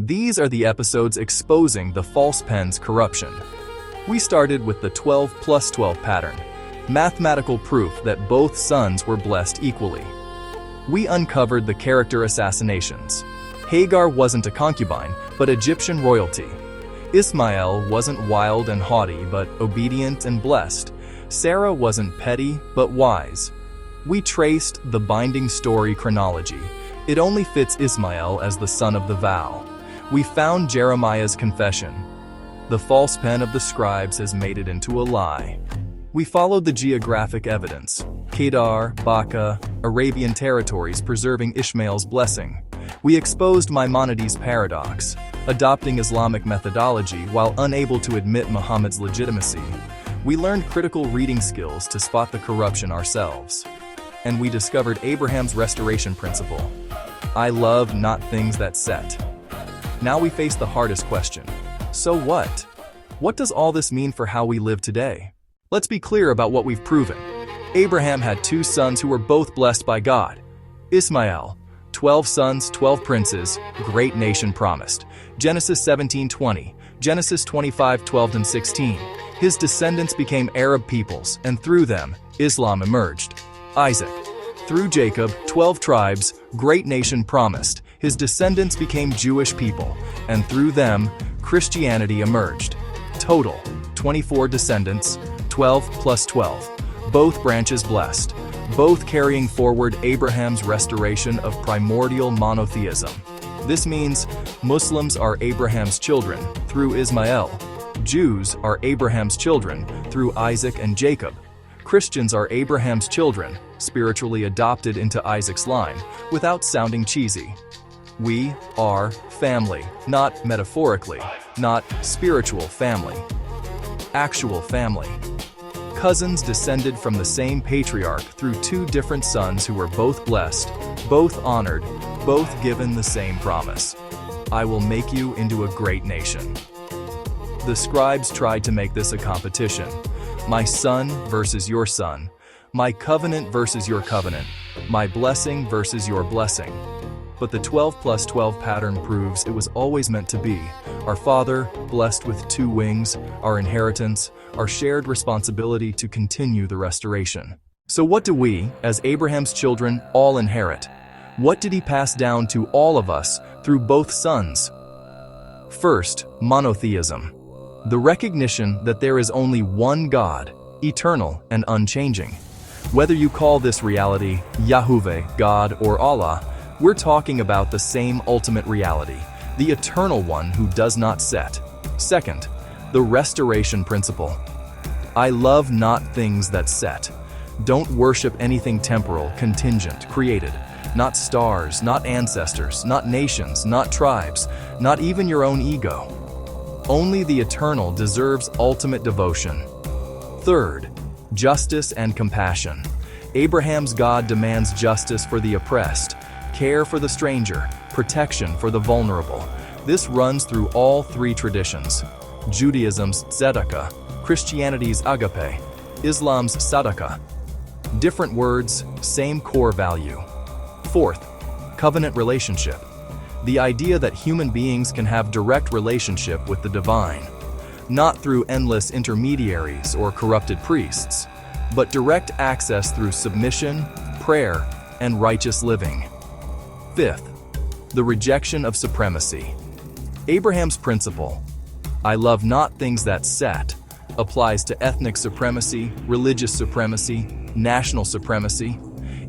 These are the episodes exposing the false pen's corruption. We started with the 12 plus 12 pattern, mathematical proof that both sons were blessed equally. We uncovered the character assassinations. Hagar wasn't a concubine, but Egyptian royalty. Ismael wasn't wild and haughty, but obedient and blessed. Sarah wasn't petty, but wise. We traced the binding story chronology. It only fits Ismael as the son of the vow. We found Jeremiah's confession. The false pen of the scribes has made it into a lie. We followed the geographic evidence. Kedar, Baca, Arabian territories preserving Ishmael's blessing. We exposed Maimonides' paradox, adopting Islamic methodology while unable to admit Muhammad's legitimacy. We learned critical reading skills to spot the corruption ourselves. And we discovered Abraham's restoration principle. I love not things that set. Now we face the hardest question. So what? What does all this mean for how we live today? Let's be clear about what we've proven. Abraham had 2 sons who were both blessed by God. Ismael, 12 sons, 12 princes, great nation promised. Genesis 17:20, Genesis 25:12 and 16. His descendants became Arab peoples, and through them, Islam emerged. Isaac, through Jacob, 12 tribes, great nation promised. His descendants became Jewish people, and through them, Christianity emerged. Total, 24 descendants, 12 plus 12, both branches blessed, both carrying forward Abraham's restoration of primordial monotheism. This means Muslims are Abraham's children through Ismael, Jews are Abraham's children through Isaac and Jacob, Christians are Abraham's children, spiritually adopted into Isaac's line, without sounding cheesy. We are family, not metaphorically, not spiritual family. Actual family. Cousins descended from the same patriarch through 2 different sons who were both blessed, both honored, both given the same promise. I will make you into a great nation. The scribes tried to make this a competition. My son versus your son. My covenant versus your covenant. My blessing versus your blessing. But the 12 plus 12 pattern proves it was always meant to be. Our Father, blessed with 2 wings, our inheritance, our shared responsibility to continue the restoration. So what do we, as Abraham's children, all inherit? What did he pass down to all of us through both sons? First, monotheism. The recognition that there is only one God, eternal and unchanging. Whether you call this reality Yahuwah, God, or Allah, we're talking about the same ultimate reality, the eternal one who does not set. Second, the restoration principle. I love not things that set. Don't worship anything temporal, contingent, created. Not stars, not ancestors, not nations, not tribes, not even your own ego. Only the eternal deserves ultimate devotion. Third, justice and compassion. Abraham's God demands justice for the oppressed, care for the stranger, protection for the vulnerable. This runs through all 3 traditions. Judaism's tzedakah, Christianity's agape, Islam's sadaqah. Different words, same core value. Fourth, covenant relationship. The idea that human beings can have direct relationship with the divine, not through endless intermediaries or corrupted priests, but direct access through submission, prayer, and righteous living. Fifth, the rejection of supremacy. Abraham's principle, I love not things that set, applies to ethnic supremacy, religious supremacy, national supremacy.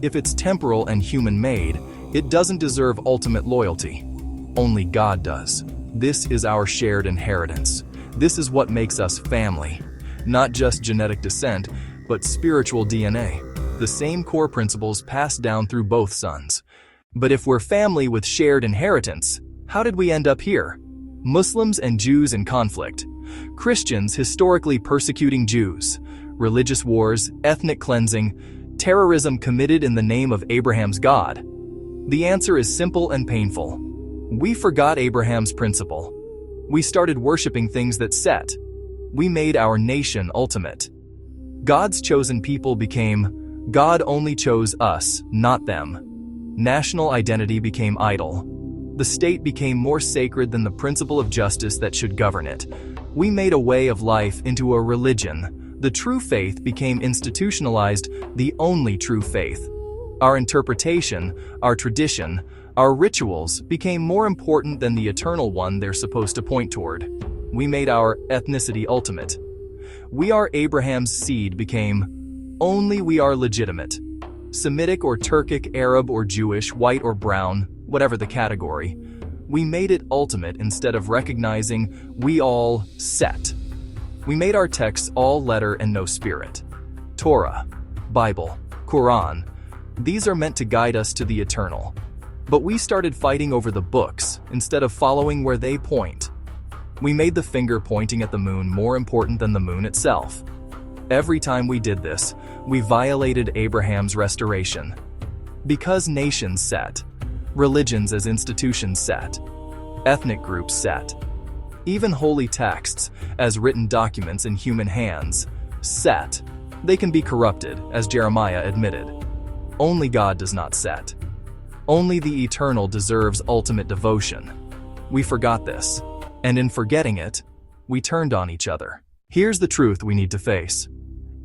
If it's temporal and human-made, it doesn't deserve ultimate loyalty. Only God does. This is our shared inheritance. This is what makes us family. Not just genetic descent, but spiritual DNA. The same core principles passed down through both sons. But if we're family with shared inheritance, how did we end up here? Muslims and Jews in conflict. Christians historically persecuting Jews. Religious wars, ethnic cleansing, terrorism committed in the name of Abraham's God. The answer is simple and painful. We forgot Abraham's principle. We started worshiping things that set. We made our nation ultimate. God's chosen people became, God only chose us, not them. National identity became idol. The state became more sacred than the principle of justice that should govern it. We made a way of life into a religion. The true faith became institutionalized, the only true faith. Our interpretation, our tradition, our rituals became more important than the eternal one they're supposed to point toward. We made our ethnicity ultimate. We are Abraham's seed became only we are legitimate. Semitic or Turkic, Arab or Jewish, white or brown, whatever the category. We made it ultimate instead of recognizing we all set. We made our texts all letter and no spirit. Torah, Bible, Quran, these are meant to guide us to the eternal. But we started fighting over the books instead of following where they point. We made the finger pointing at the moon more important than the moon itself. Every time we did this, we violated Abraham's restoration. Because nations set, religions as institutions set, ethnic groups set, even holy texts, as written documents in human hands, set. They can be corrupted, as Jeremiah admitted. Only God does not set. Only the eternal deserves ultimate devotion. We forgot this, and in forgetting it, we turned on each other. Here's the truth we need to face.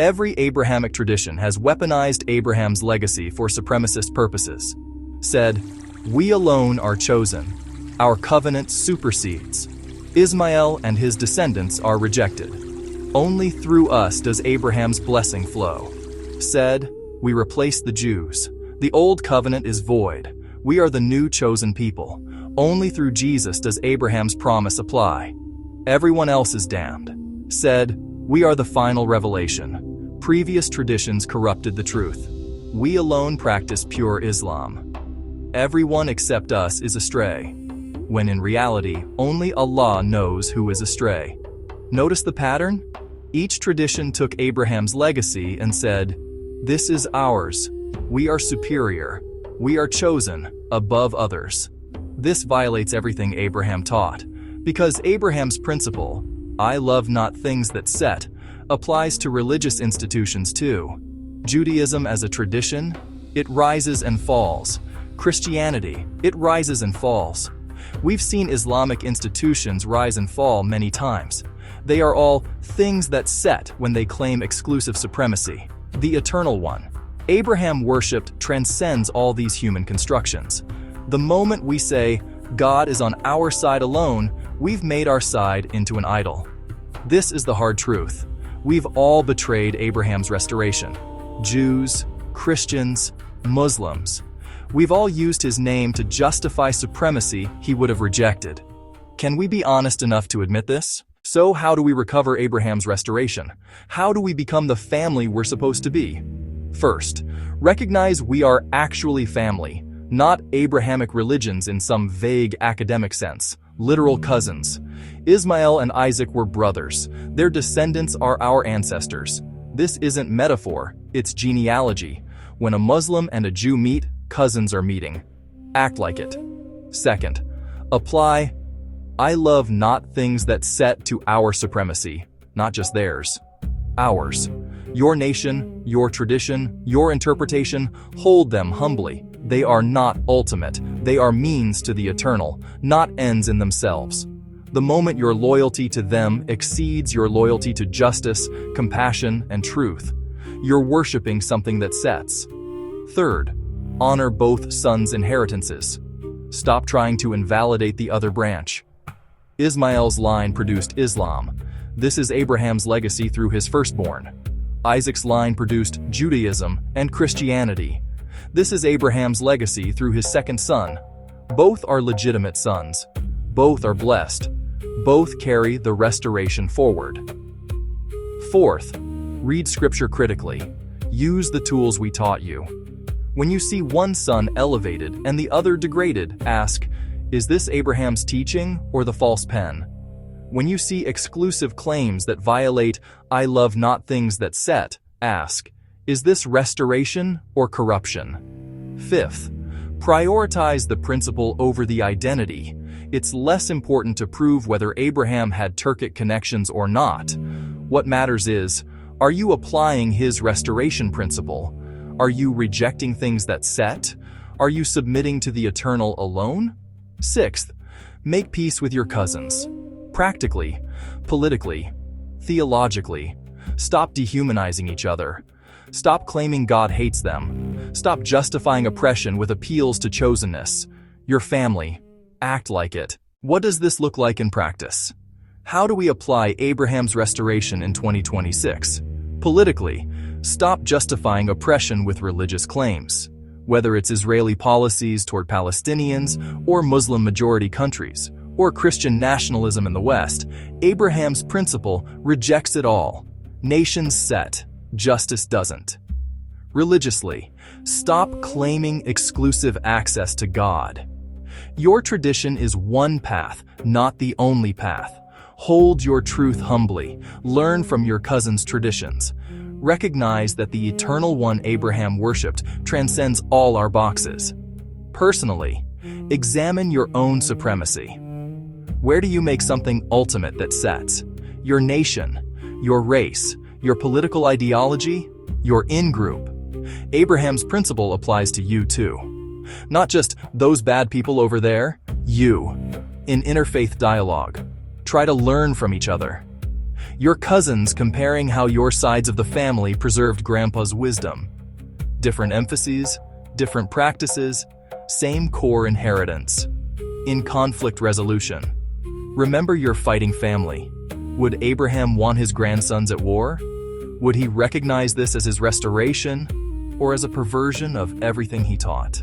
Every Abrahamic tradition has weaponized Abraham's legacy for supremacist purposes. Said, we alone are chosen. Our covenant supersedes. Ishmael and his descendants are rejected. Only through us does Abraham's blessing flow. Said, we replace the Jews. The old covenant is void. We are the new chosen people. Only through Jesus does Abraham's promise apply. Everyone else is damned. Said, we are the final revelation. Previous traditions corrupted the truth. We alone practice pure Islam. Everyone except us is astray, when in reality, only Allah knows who is astray. Notice the pattern? Each tradition took Abraham's legacy and said, this is ours. We are superior. We are chosen above others. This violates everything Abraham taught, because Abraham's principle, I love not things that set, applies to religious institutions too. Judaism as a tradition, it rises and falls. Christianity, it rises and falls. We've seen Islamic institutions rise and fall many times. They are all things that set when they claim exclusive supremacy. The eternal one, Abraham worshipped, transcends all these human constructions. The moment we say, God is on our side alone, we've made our side into an idol. This is the hard truth. We've all betrayed Abraham's restoration. Jews, Christians, Muslims. We've all used his name to justify supremacy he would have rejected. Can we be honest enough to admit this? So how do we recover Abraham's restoration? How do we become the family we're supposed to be? First, recognize we are actually family, not Abrahamic religions in some vague academic sense, literal cousins. Ishmael and Isaac were brothers. Their descendants are our ancestors. This isn't metaphor, it's genealogy. When a Muslim and a Jew meet, cousins are meeting. Act like it. Second, apply, I love not things that set to our supremacy, not just theirs. Ours. Your nation, your tradition, your interpretation, hold them humbly. They are not ultimate. They are means to the eternal, not ends in themselves. The moment your loyalty to them exceeds your loyalty to justice, compassion, and truth, you're worshiping something that sets. Third, honor both sons' inheritances. Stop trying to invalidate the other branch. Ismail's line produced Islam. This is Abraham's legacy through his firstborn. Isaac's line produced Judaism and Christianity. This is Abraham's legacy through his second son. Both are legitimate sons. Both are blessed. Both carry the restoration forward. Fourth, read scripture critically. Use the tools we taught you. When you see one son elevated and the other degraded, ask, is this Abraham's teaching or the false pen? When you see exclusive claims that violate, I love not things that set, ask, is this restoration or corruption? Fifth, prioritize the principle over the identity. It's less important to prove whether Abraham had Turkic connections or not. What matters is, are you applying his restoration principle? Are you rejecting things that set? Are you submitting to the eternal alone? Sixth, make peace with your cousins. Practically, politically, theologically. Stop dehumanizing each other. Stop claiming God hates them. Stop justifying oppression with appeals to chosenness. Your family. Act like it. What does this look like in practice? How do we apply Abraham's restoration in 2026? Politically, stop justifying oppression with religious claims. Whether it's Israeli policies toward Palestinians or Muslim-majority countries, or Christian nationalism in the West, Abraham's principle rejects it all. Nations set, justice doesn't. Religiously, stop claiming exclusive access to God. Your tradition is one path, not the only path. Hold your truth humbly. Learn from your cousin's traditions. Recognize that the eternal one Abraham worshipped transcends all our boxes. Personally, examine your own supremacy. Where do you make something ultimate that sets? Your nation, your race, your political ideology, your in-group. Abraham's principle applies to you too. Not just those bad people over there, you. In interfaith dialogue, try to learn from each other. Your cousins comparing how your sides of the family preserved Grandpa's wisdom. Different emphases, different practices, same core inheritance. In conflict resolution, remember your fighting family. Would Abraham want his grandsons at war? Would he recognize this as his restoration, or as a perversion of everything he taught?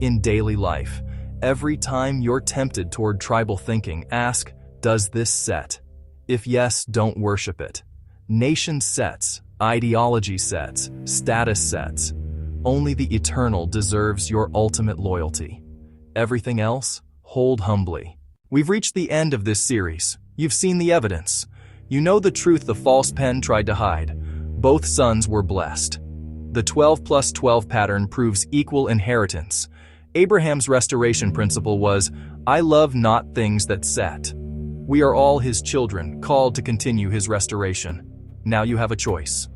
In daily life, every time you're tempted toward tribal thinking, ask, does this set? If yes, don't worship it. Nation sets, ideology sets, status sets. Only the eternal deserves your ultimate loyalty. Everything else, hold humbly. We've reached the end of this series. You've seen the evidence. You know the truth the false pen tried to hide. Both sons were blessed. The 12+12 pattern proves equal inheritance. Abraham's restoration principle was, I love not things that set. We are all his children, called to continue his restoration. Now you have a choice.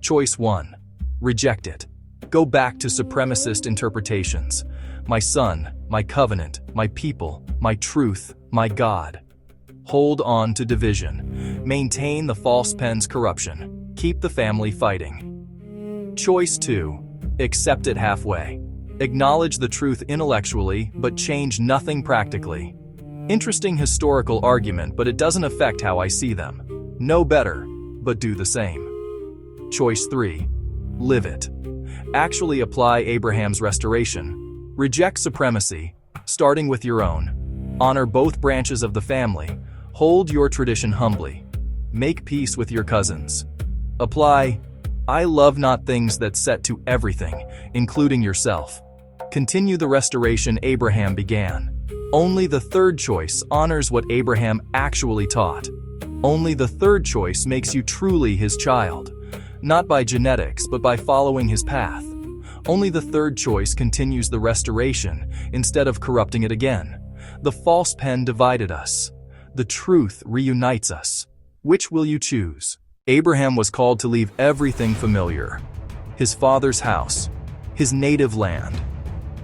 Choice 1. Reject it. Go back to supremacist interpretations. My son, my covenant, my people, my truth, my God. Hold on to division. Maintain the false pen's corruption. Keep the family fighting. Choice 2. Accept it halfway. Acknowledge the truth intellectually, but change nothing practically. Interesting historical argument, but it doesn't affect how I see them. Know better, but do the same. Choice 3. Live it. Actually apply Abraham's restoration. Reject supremacy, starting with your own. Honor both branches of the family. Hold your tradition humbly. Make peace with your cousins. Apply, I love not things that set to everything, including yourself. Continue the restoration Abraham began. Only the third choice honors what Abraham actually taught. Only the third choice makes you truly his child, not by genetics but by following his path. Only the third choice continues the restoration instead of corrupting it again. The false pen divided us. The truth reunites us. Which will you choose? Abraham was called to leave everything familiar. His father's house, his native land,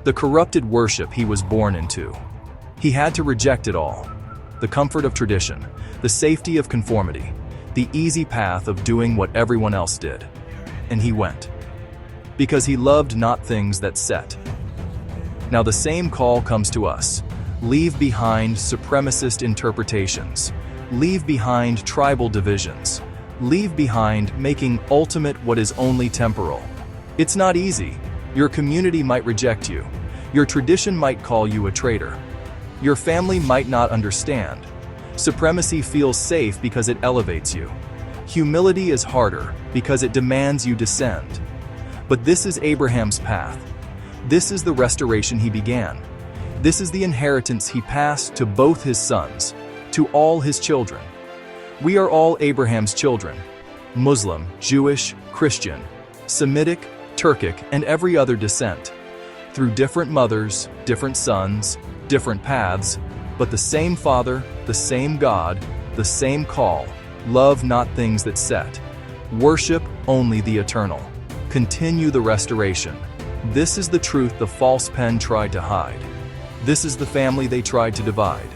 the corrupted worship he was born into. He had to reject it all. The comfort of tradition, the safety of conformity, the easy path of doing what everyone else did. And he went. Because he loved not things that set. Now the same call comes to us. Leave behind supremacist interpretations. Leave behind tribal divisions. Leave behind making ultimate what is only temporal. It's not easy. Your community might reject you. Your tradition might call you a traitor. Your family might not understand. Supremacy feels safe because it elevates you. Humility is harder because it demands you descend. But this is Abraham's path. This is the restoration he began. This is the inheritance he passed to both his sons, to all his children. We are all Abraham's children. Muslim, Jewish, Christian, Semitic, Turkic, and every other descent. Through different mothers, different sons, different paths, but the same Father, the same God, the same call. Love not things that set. Worship only the eternal. Continue the restoration. This is the truth the false pen tried to hide. This is the family they tried to divide.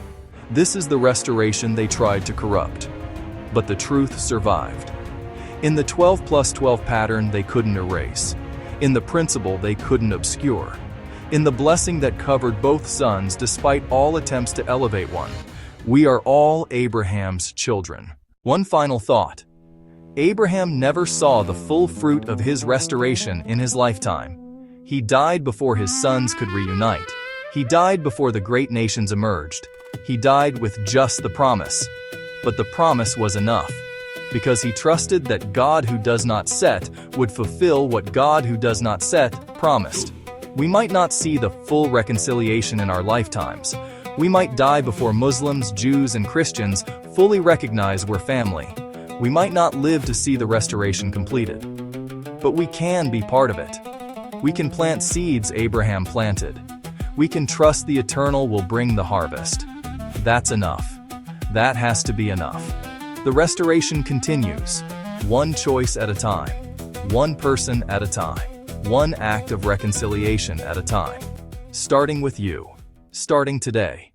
This is the restoration they tried to corrupt. But the truth survived. In the 12 plus 12 pattern they couldn't erase. In the principle they couldn't obscure. In the blessing that covered both sons despite all attempts to elevate one. We are all Abraham's children. One final thought. Abraham never saw the full fruit of his restoration in his lifetime. He died before his sons could reunite. He died before the great nations emerged. He died with just the promise. But the promise was enough, because he trusted that God who does not set would fulfill what God who does not set promised. We might not see the full reconciliation in our lifetimes. We might die before Muslims, Jews, and Christians fully recognize we're family. We might not live to see the restoration completed. But we can be part of it. We can plant seeds Abraham planted. We can trust the eternal will bring the harvest. That's enough. That has to be enough. The restoration continues, one choice at a time, one person at a time, one act of reconciliation at a time. Starting with you. Starting today.